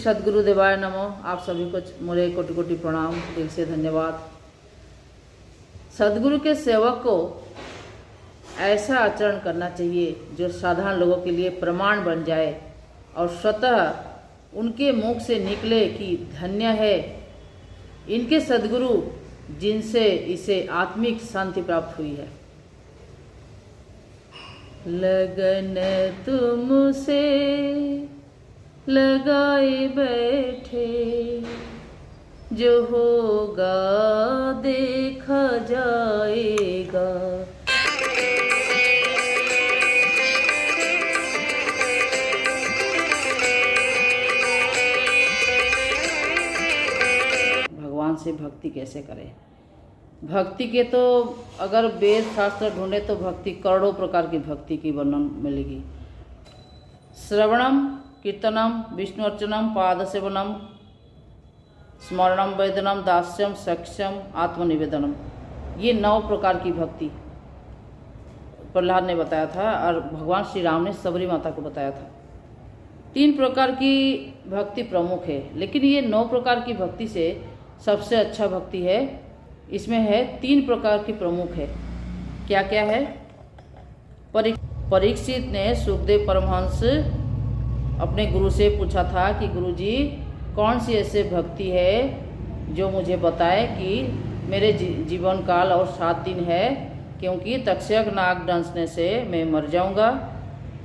सद्गुरु देवाय नमो। आप सभी को मेरे कोटि कोटि प्रणाम, दिल से धन्यवाद। सद्गुरु के सेवक को ऐसा आचरण करना चाहिए जो साधारण लोगों के लिए प्रमाण बन जाए और स्वतः उनके मुख से निकले कि धन्य है इनके सद्गुरु जिनसे इसे आत्मिक शांति प्राप्त हुई है। लगन तुमसे लगाए बैठे, जो होगा देखा जाएगा। भगवान से भक्ति कैसे करें? भक्ति के तो अगर वेद शास्त्र ढूंढे तो भक्ति करोड़ों प्रकार की भक्ति की वर्णन मिलेगी। श्रवणम, कीर्तनम, विष्णु अर्चनम, पाद सेवनम, स्मरणम, वेदनम, दास्यम, सख्यम, आत्मनिवेदनम, ये 9 प्रकार की भक्ति प्रहलाद ने बताया था और भगवान श्री राम ने सबरी माता को बताया था। 3 प्रकार की भक्ति प्रमुख है, लेकिन ये 9 प्रकार की भक्ति से सबसे अच्छा भक्ति है। इसमें है 3 प्रकार की प्रमुख है। क्या क्या है? परीक्षित ने सुखदेव परमहंस अपने गुरु से पूछा था कि गुरुजी कौन सी ऐसे भक्ति है जो मुझे बताए कि मेरे जीवन काल और 7 दिन है, क्योंकि तक्षक नाग डंसने से मैं मर जाऊंगा,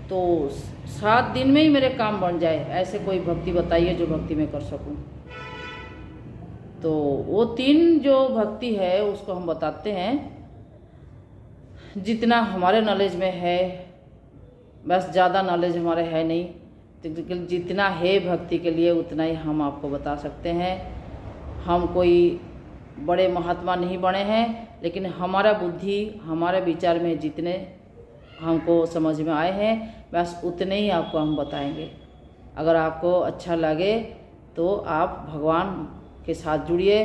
तो 7 दिन में ही मेरे काम बन जाए, ऐसे कोई भक्ति बताइए जो भक्ति मैं कर सकूं। तो वो 3 जो भक्ति है उसको हम बताते हैं, जितना हमारे नॉलेज में है, बस ज़्यादा नॉलेज हमारे है नहीं, जितना है भक्ति के लिए उतना ही हम आपको बता सकते हैं। हम कोई बड़े महात्मा नहीं बने हैं, लेकिन हमारा बुद्धि, हमारे विचार में जितने हमको समझ में आए हैं बस उतने ही आपको हम बताएंगे। अगर आपको अच्छा लगे तो आप भगवान के साथ जुड़िए,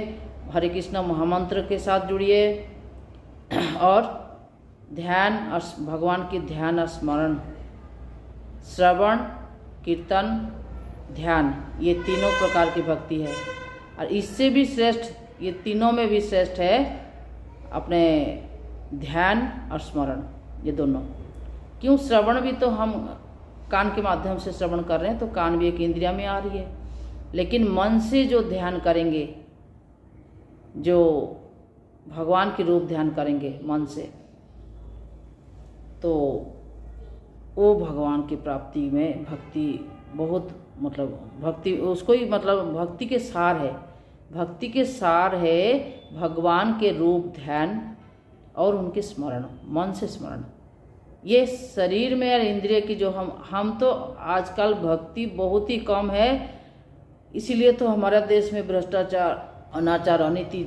हरे कृष्ण महामंत्र के साथ जुड़िए और ध्यान और भगवान की ध्यान और स्मरण, श्रवण, कीर्तन, ध्यान, ये 3 प्रकार की भक्ति है। और इससे भी श्रेष्ठ, ये तीनों में भी श्रेष्ठ है अपने ध्यान और स्मरण, ये दोनों। क्यों? श्रवण भी तो हम कान के माध्यम से श्रवण कर रहे हैं, तो कान भी एक इंद्रिया में आ रही है, लेकिन मन से जो ध्यान करेंगे, जो भगवान के रूप ध्यान करेंगे मन से, तो वो भगवान की प्राप्ति में भक्ति बहुत, मतलब भक्ति उसको ही, मतलब भक्ति के सार है। भक्ति के सार है भगवान के रूप ध्यान और उनके स्मरण, मन से स्मरण। ये शरीर में और इंद्रिय की जो हम तो आजकल भक्ति बहुत ही कम है, इसीलिए तो हमारा देश में भ्रष्टाचार, अनाचार, अनीति,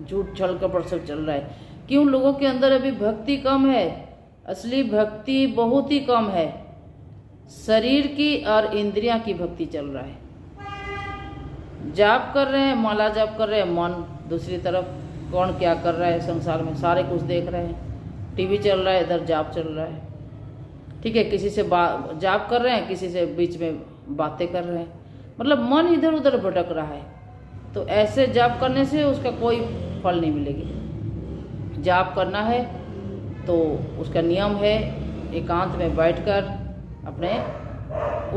झूठ, छल, कपट सब चल रहा है। क्यों? लोगों के अंदर अभी भक्ति कम है, असली भक्ति बहुत ही कम है। शरीर की और इंद्रियां की भक्ति चल रहा है। जाप कर रहे हैं, माला जाप कर रहे हैं, मन दूसरी तरफ कौन क्या कर रहा है संसार में, सारे कुछ देख रहे हैं। टीवी चल रहा है, इधर जाप चल रहा है, ठीक है, किसी से जाप कर रहे हैं, किसी से बीच में बातें कर रहे हैं, मतलब मन इधर उधर भटक रहा है। तो ऐसे जाप करने से उसका कोई फल नहीं मिलेगी। जाप करना है तो उसका नियम है एकांत में बैठकर अपने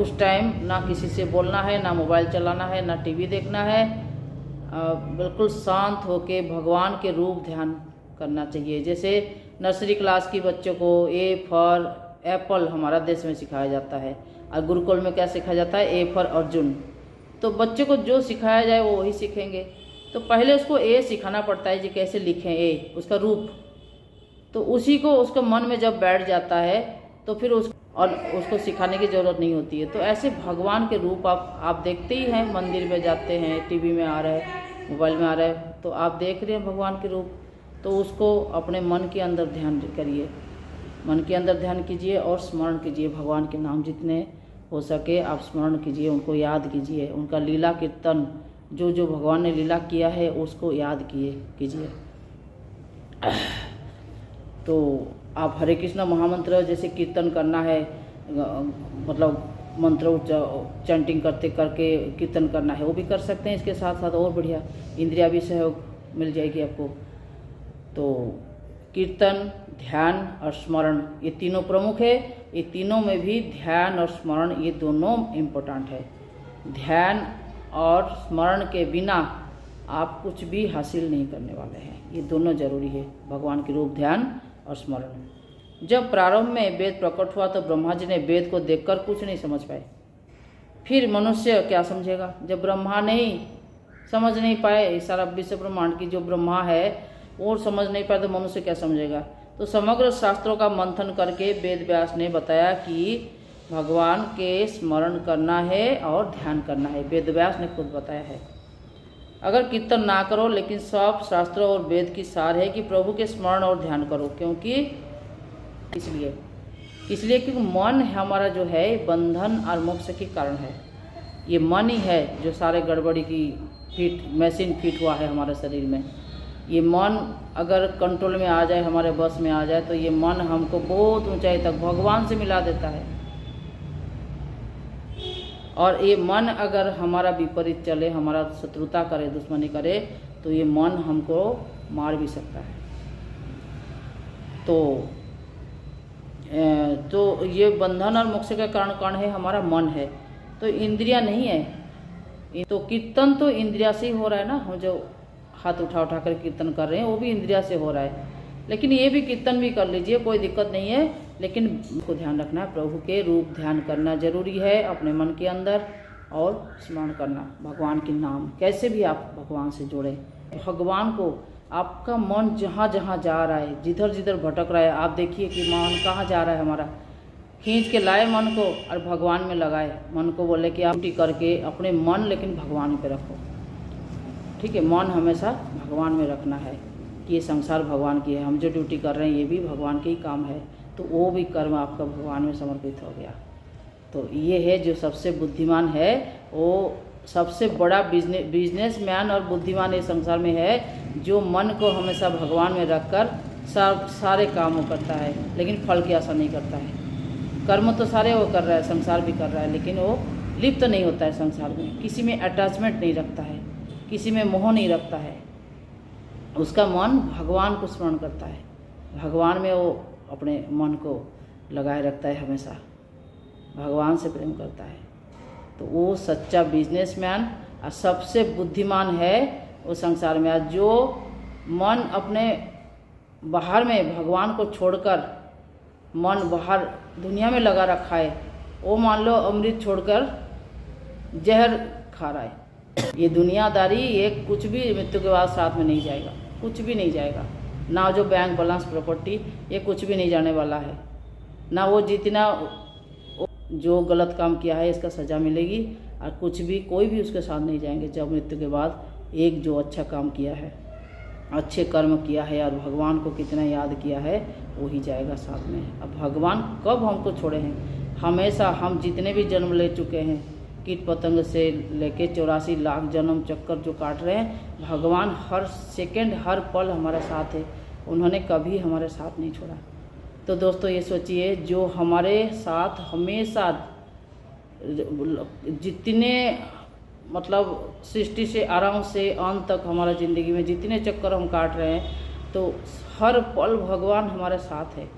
उस टाइम ना किसी से बोलना है, ना मोबाइल चलाना है, ना टीवी देखना है, बिल्कुल शांत होके भगवान के रूप ध्यान करना चाहिए। जैसे नर्सरी क्लास की बच्चों को ए फॉर एप्पल हमारा देश में सिखाया जाता है, और गुरुकुल में क्या सिखाया जाता है? A for Arjun. तो बच्चों को जो सिखाया जाए वो वही सीखेंगे। तो पहले उसको ए सिखाना पड़ता है, जी कैसे लिखें ए, उसका रूप। तो उसी को उसको मन में जब बैठ जाता है तो फिर उसको सिखाने की ज़रूरत नहीं होती है। तो ऐसे भगवान के रूप आप देखते ही हैं, मंदिर में जाते हैं, टीवी में आ रहा है, मोबाइल में आ रहा है, तो आप देख रहे हैं भगवान के रूप। तो उसको अपने मन के अंदर ध्यान करिए, मन के अंदर ध्यान कीजिए और स्मरण कीजिए। भगवान के नाम जितने हो सके आप स्मरण कीजिए, उनको याद कीजिए, उनका लीला कीर्तन, जो जो भगवान ने लीला किया है उसको याद कीजिए। तो आप हरे कृष्ण महामंत्र जैसे कीर्तन करना है, मतलब मंत्र चैंटिंग करते करके कीर्तन करना है वो भी कर सकते हैं। इसके साथ साथ और बढ़िया इंद्रिया भी सहयोग मिल जाएगी आपको। तो कीर्तन, ध्यान और स्मरण ये तीनों प्रमुख है। ये तीनों में भी ध्यान और स्मरण ये दोनों इम्पोर्टेंट है। ध्यान और स्मरण के बिना आप कुछ भी हासिल नहीं करने वाले हैं। ये दोनों जरूरी है, भगवान के रूप, ध्यान और स्मरण। जब प्रारंभ में वेद प्रकट हुआ तो ब्रह्मा जी ने वेद को देखकर कुछ नहीं समझ पाए। फिर मनुष्य क्या समझेगा? जब ब्रह्मा नहीं समझ नहीं पाए, सारा विश्व ब्रह्मांड की जो ब्रह्मा है वो समझ नहीं पाए तो मनुष्य क्या समझेगा? तो समग्र शास्त्रों का मंथन करके वेद व्यास ने बताया कि भगवान के स्मरण करना है और ध्यान करना है। वेद व्यास ने खुद बताया है। अगर कीर्तन ना करो, लेकिन सब शास्त्रों और वेद की सार है कि प्रभु के स्मरण और ध्यान करो। क्योंकि इसलिए क्योंकि मन हमारा जो है बंधन और मोक्ष के कारण है। ये मन ही है जो सारे गड़बड़ी की मशीन फिट हुआ है हमारे शरीर में। ये मन अगर कंट्रोल में आ जाए, हमारे बस में आ जाए, तो ये मन हमको बहुत ऊंचाई तक भगवान से मिला देता है। और ये मन अगर हमारा विपरीत चले, हमारा शत्रुता करे, दुश्मनी करे, तो ये मन हमको मार भी सकता है। तो ये बंधन और मोक्ष का कारण कौन है? हमारा मन है। तो इंद्रिया नहीं है। तो कीर्तन तो इंद्रिया से ही हो रहा है ना। हम जो हाथ उठा कर कीर्तन कर रहे हैं वो भी इंद्रिया से हो रहा है। लेकिन ये भी कीर्तन भी कर लीजिए, कोई दिक्कत नहीं है। लेकिन को ध्यान रखना है, प्रभु के रूप ध्यान करना जरूरी है अपने मन के अंदर, और स्मरण करना भगवान के नाम। कैसे भी आप भगवान से जुड़े। भगवान को आपका मन जहाँ जहाँ जा रहा है, जिधर जिधर भटक रहा है, आप देखिए कि मन कहाँ जा रहा है हमारा, खींच के लाए मन को और भगवान में लगाए। मन को बोले कि आप ड्यूटी करके अपने मन लेकिन भगवान पे रखो। ठीक है, मन हमेशा भगवान में रखना है कि ये संसार भगवान की है, हम जो ड्यूटी कर रहे हैं ये भी भगवान के ही काम है। तो वो भी कर्म आपका भगवान में समर्पित हो गया। तो ये है जो सबसे बुद्धिमान है, वो सबसे बड़ा बिजनेसमैन और बुद्धिमान इस संसार में है, जो मन को हमेशा भगवान में रखकर सारे काम वो करता है, लेकिन फल की आशा नहीं करता है। कर्म तो सारे वो कर रहा है, संसार भी कर रहा है, लेकिन वो लिप्त नहीं होता है संसार में, किसी में अटैचमेंट नहीं रखता है, किसी में मोह नहीं रखता है। उसका मन भगवान को स्मरण करता है, भगवान में वो अपने मन को लगाए रखता है, हमेशा भगवान से प्रेम करता है। तो वो सच्चा बिजनेसमैन और सबसे बुद्धिमान है वो संसार में। आज जो मन अपने बाहर में भगवान को छोड़कर मन बाहर दुनिया में लगा रखा है, वो मान लो अमृत छोड़कर जहर खा रहा है। ये दुनियादारी ये कुछ भी मृत्यु के बाद साथ में नहीं जाएगा, कुछ भी नहीं जाएगा। ना जो बैंक बैलेंस प्रॉपर्टी ये कुछ भी नहीं जाने वाला है, ना वो जितना जो गलत काम किया है इसका सज़ा मिलेगी, और कुछ भी कोई भी उसके साथ नहीं जाएंगे। जब मृत्यु के बाद एक जो अच्छा काम किया है, अच्छे कर्म किया है और भगवान को कितना याद किया है, वो ही जाएगा साथ में। अब भगवान कब हमको छोड़े हैं? हमेशा हम जितने भी जन्म ले चुके हैं, कीट पतंग से लेके 84 लाख जन्म चक्कर जो काट रहे हैं, भगवान हर सेकंड हर पल हमारे साथ है, उन्होंने कभी हमारे साथ नहीं छोड़ा। तो दोस्तों ये सोचिए, जो हमारे साथ हमेशा जितने मतलब सृष्टि से आरंभ से अंत तक हमारा ज़िंदगी में जितने चक्कर हम काट रहे हैं, तो हर पल भगवान हमारे साथ है।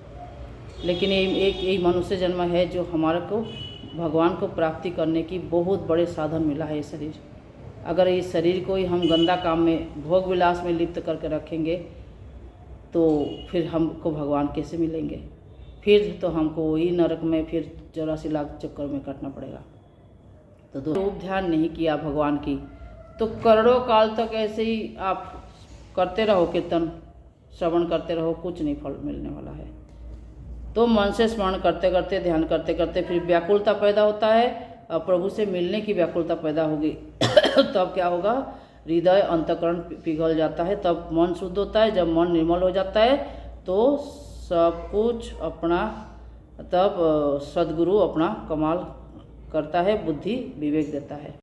लेकिन यही मनुष्य जन्म है जो हमारे को भगवान को प्राप्ति करने की बहुत बड़े साधन मिला है ये शरीर। अगर इस शरीर को ही हम गंदा काम में, भोग विलास में लिप्त करके रखेंगे, तो फिर हमको भगवान कैसे मिलेंगे? फिर तो हमको वही नरक में फिर 84 लाख चक्कर में कटना पड़ेगा। तो रूप ध्यान नहीं किया भगवान की, तो करोड़ों काल तक ऐसे ही आप करते रहो, कीर्तन श्रवण करते रहो, कुछ नहीं फल मिलने वाला है। तो मन से स्मरण करते करते, ध्यान करते करते फिर व्याकुलता पैदा होता है, और प्रभु से मिलने की व्याकुलता पैदा होगी। तब क्या होगा? हृदय अंतःकरण पिघल जाता है, तब मन शुद्ध होता है। जब मन निर्मल हो जाता है तो सब कुछ अपना, तब सद्गुरु अपना कमाल करता है, बुद्धि विवेक देता है।